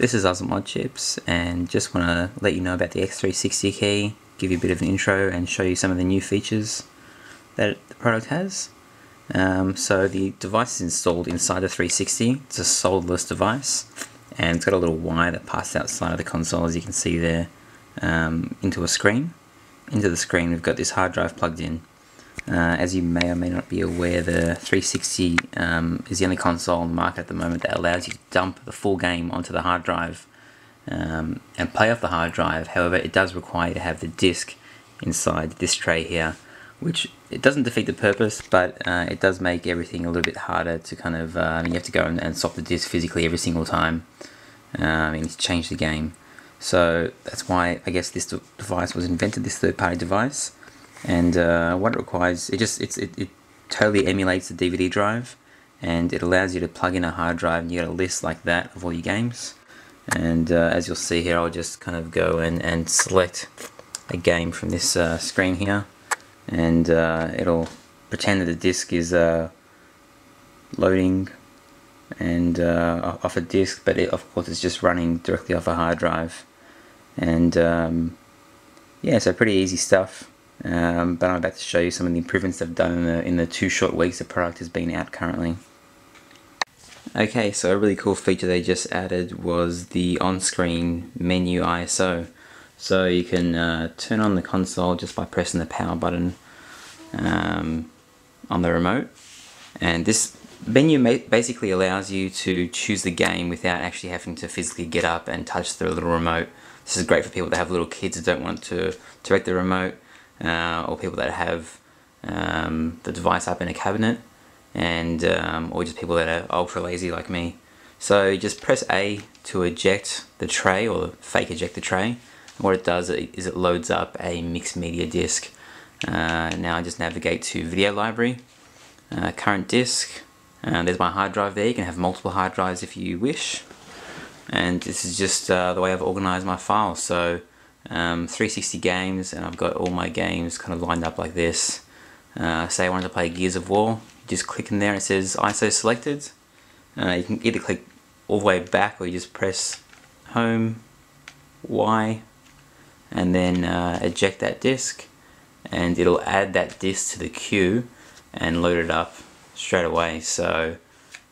This is Mod Chips, and just want to let you know about the x360 key, give you a bit of an intro and show you some of the new features that the product has. So the device is installed inside the 360. It's a solderless device, and it's got a little wire that passes outside of the console, as you can see there, into a screen. Into the screen we've got this hard drive plugged in. As you may or may not be aware, the 360 is the only console on the market at the moment that allows you to dump the full game onto the hard drive and play off the hard drive. However, it does require you to have the disc inside this tray here, which it doesn't defeat the purpose, but it does make everything a little bit harder to kind of, you have to go and swap the disc physically every single time and to change the game. So that's why I guess this device was invented, this third-party device. And what it requires, it totally emulates the DVD drive, and it allows you to plug in a hard drive and you get a list like that of all your games. And as you'll see here, I'll just kind of go and select a game from this screen here, and it'll pretend that the disc is loading and off a disc, but of course it's just running directly off a hard drive. And yeah, so pretty easy stuff. But I'm about to show you some of the improvements they've done in the 2 short weeks the product has been out currently. Okay, so a really cool feature they just added was the on-screen menu ISO. So you can turn on the console just by pressing the power button on the remote, and this menu basically allows you to choose the game without actually having to physically get up and touch the little remote. This is great for people that have little kids that don't want to direct the remote, or people that have the device up in a cabinet, and or just people that are ultra lazy like me. So just press A to eject the tray, or fake eject the tray, and what it does is it loads up a mixed media disc. Now I just navigate to video library, current disc, there's my hard drive there. You can have multiple hard drives if you wish, and this is just the way I've organized my files. So 360 games, and I've got all my games kind of lined up like this. Say I wanted to play Gears of War, just click in there and it says ISO selected. You can either click all the way back, or you just press home, Y, and then eject that disk, and it'll add that disk to the queue and load it up straight away. So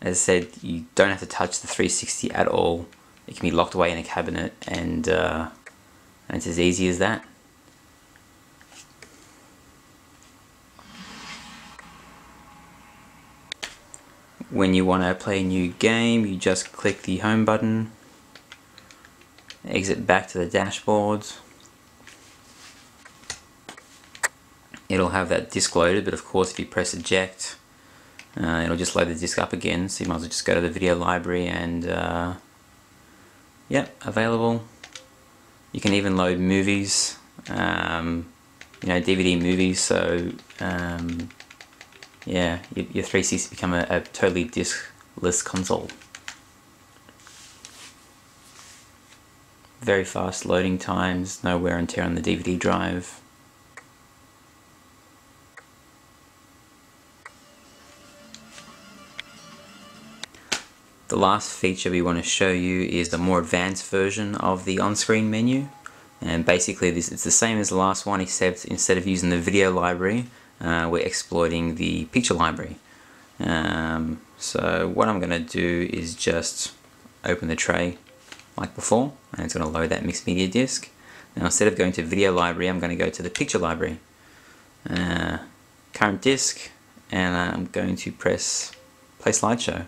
as I said, you don't have to touch the 360 at all. It can be locked away in a cabinet, and it's as easy as that. When you want to play a new game, you just click the home button, exit back to the dashboard. It'll have that disc loaded, but of course if you press eject, it'll just load the disc up again, so you might as well just go to the video library and yep, available. You can even load movies, you know, DVD movies, so yeah, your 360 become a totally disc-less console. Very fast loading times, no wear and tear on the DVD drive. The last feature we want to show you is the more advanced version of the on-screen menu, and basically it's the same as the last one, except instead of using the video library, we're exploiting the picture library. So what I'm going to do is just open the tray like before, and it's going to load that mixed media disc. Now instead of going to video library, I'm going to go to the picture library, current disc, and I'm going to press play slideshow.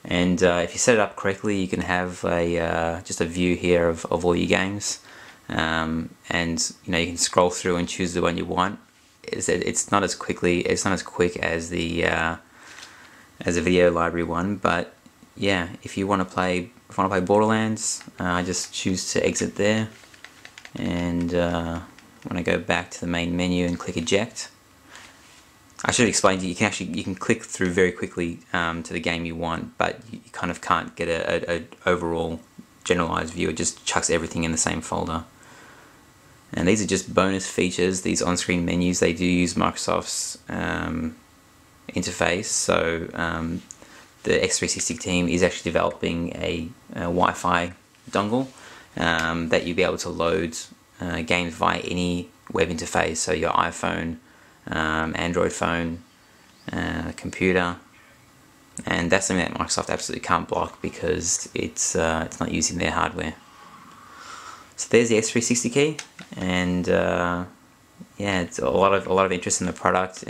And if you set it up correctly, you can have a just a view here of all your games, and you know, you can scroll through and choose the one you want. It's not as quick as the video library one, but yeah, if you want to play Borderlands, I just choose to exit there, and when I go back to the main menu and click eject. I should explain to you, you can click through very quickly to the game you want, but you kind of can't get a overall generalized view. It just chucks everything in the same folder. And these are just bonus features. These on-screen menus, they do use Microsoft's interface. So the x360 team is actually developing a Wi-Fi dongle that you'll be able to load games via any web interface, so your iPhone, Android phone, computer, and that's something that Microsoft absolutely can't block because it's not using their hardware. So there's the x360 key, and yeah, it's a lot of interest in the product.